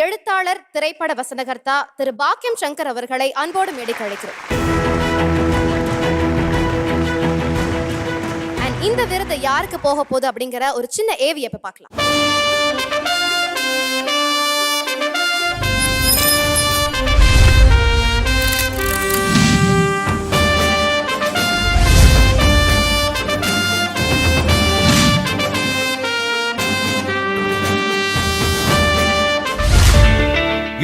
எழுத்தாளர், திரைப்பட வசனகர்த்தா திரு பாக்கியம் சங்கர் அவர்களை அன்போடு மேடைக்கு அழைக்கிறோம். இந்த விருது யாருக்கு போக போகுது அப்படிங்கிற ஒரு சின்ன ஏவி இப்ப பார்க்கலாம்.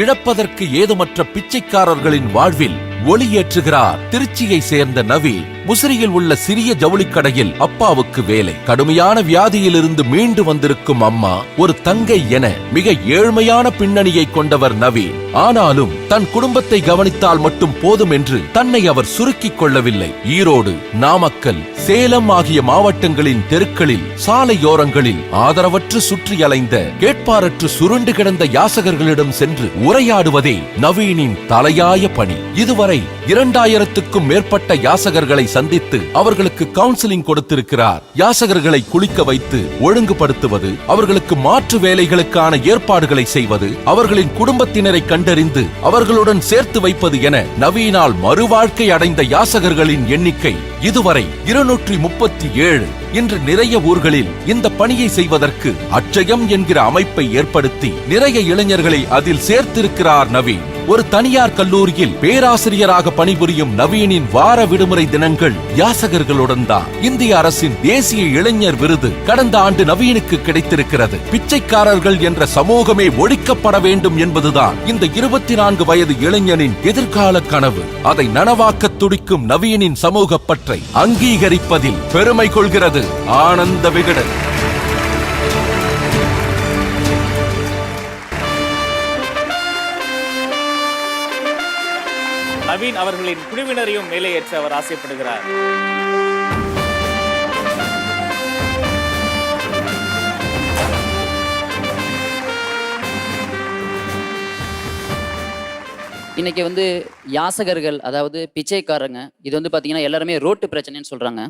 இழப்பதற்கு ஏதுமற்ற பிச்சைக்காரர்களின் வாழ்வில் ஒளியேற்றுகிறார். திருச்சியை சேர்ந்த நவி முசிறியில் உள்ள சிறிய ஜவுளிக்கடையில் அப்பாவுக்கு வேலை. கடுமையான வியாதியிலிருந்து மீண்டு வந்திருக்கும் அம்மா ஒரு தங்கை என மிக ஏழ்மையான பின்னணியை கொண்டவர் நவி. ஆனாலும் தன் குடும்பத்தை கவனித்தால் மட்டும் போதும் என்று தன்னை அவர் சுருக்கிக் கொள்ளவில்லை. ஈரோடு, நாமக்கல், சேலம் ஆகிய மாவட்டங்களின் தெருக்களில், சாலையோரங்களில் ஆதரவற்று சுற்றி அலைந்த, கேட்பாரற்று சுருண்டு கிடந்த யாசகர்களிடம் சென்று உரையாடுவதே நவீனின் தலையாய பணி. இதுவரை 2000க்கும் மேற்பட்ட யாசகர்களை சந்தித்து அவர்களுக்கு கவுன்சிலிங் கொடுத்திருக்கிறார். யாசகர்களை குளிக்க வைத்து ஒழுங்குபடுத்துவது, அவர்களுக்கு மாற்று வேலைகளுக்கான ஏற்பாடுகளை செய்வது, அவர்களின் குடும்பத்தினரை கண்டறிந்து அவர்களுடன் சேர்த்து வைப்பது என நவீனால் மறுவாழ்க்கை அடைந்த யாசகர்களின் எண்ணிக்கை இதுவரை 237. இன்று நிறைய ஊர்களில் இந்த பணியை செய்வதற்கு அட்சயம் என்கிற அமைப்பை ஏற்படுத்தி நிறைய இளைஞர்களை அதில் சேர்த்திருக்கிறார் நவீன். ஒரு தனியார் கல்லூரியில் பேராசிரியராக பணிபுரியும் நவீனின் வார விடுமுறை தினங்கள் யாசகர்களுடன் தான். இந்திய அரசின் தேசிய இளைஞர் விருது கடந்த ஆண்டு நவீனுக்கு கிடைத்திருக்கிறது. பிச்சைக்காரர்கள் என்ற சமூகமே ஒழிக்கப்பட வேண்டும் என்பதுதான் இந்த 24 வயது இளைஞனின் எதிர்கால கனவு. அதை நனவாக்க துடிக்கும் நவீனின் சமூக பற்றை அங்கீகரிப்பதில் பெருமை கொள்கிறது ஆனந்த விகடன். நவீன் அவர்களின் குழுவினரையும் மேலே ஏற்ற அவர் ஆசைப்படுகிறார். இன்னைக்கு யாசகர்கள், அதாவது பிச்சைக்காரங்க, இது பார்த்தீங்கன்னா எல்லாருமே ரோட்டு பிரச்சனைன்னு சொல்றாங்க.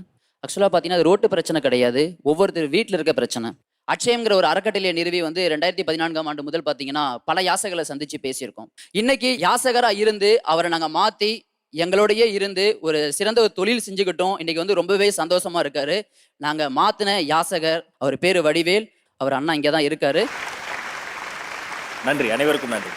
ஆக்சுவலாக பார்த்தீங்கன்னா அது ரோட்டு பிரச்சனை கிடையாது, ஒவ்வொருத்தர் வீட்டில் இருக்க பிரச்சனை. அட்சயம்ங்கிற ஒரு அறக்கட்டளையை நிறுவி 2014ஆம் ஆண்டு முதல் பார்த்தீங்கன்னா பல யாசகர்களை சந்திச்சு பேசியிருக்கோம். இன்னைக்கு யாசகராக இருந்து அவரை நாங்கள் மாற்றி எங்களோடையே இருந்து ஒரு சிறந்த ஒரு தொழில் செஞ்சுக்கிட்டோம். இன்னைக்கு ரொம்பவே சந்தோஷமா இருக்காரு. நாங்கள் மாத்தின யாசகர், அவர் பேரு வடிவேல், அவர் அண்ணா இங்கே தான் இருக்காரு. நன்றி, அனைவருக்கும் நன்றி.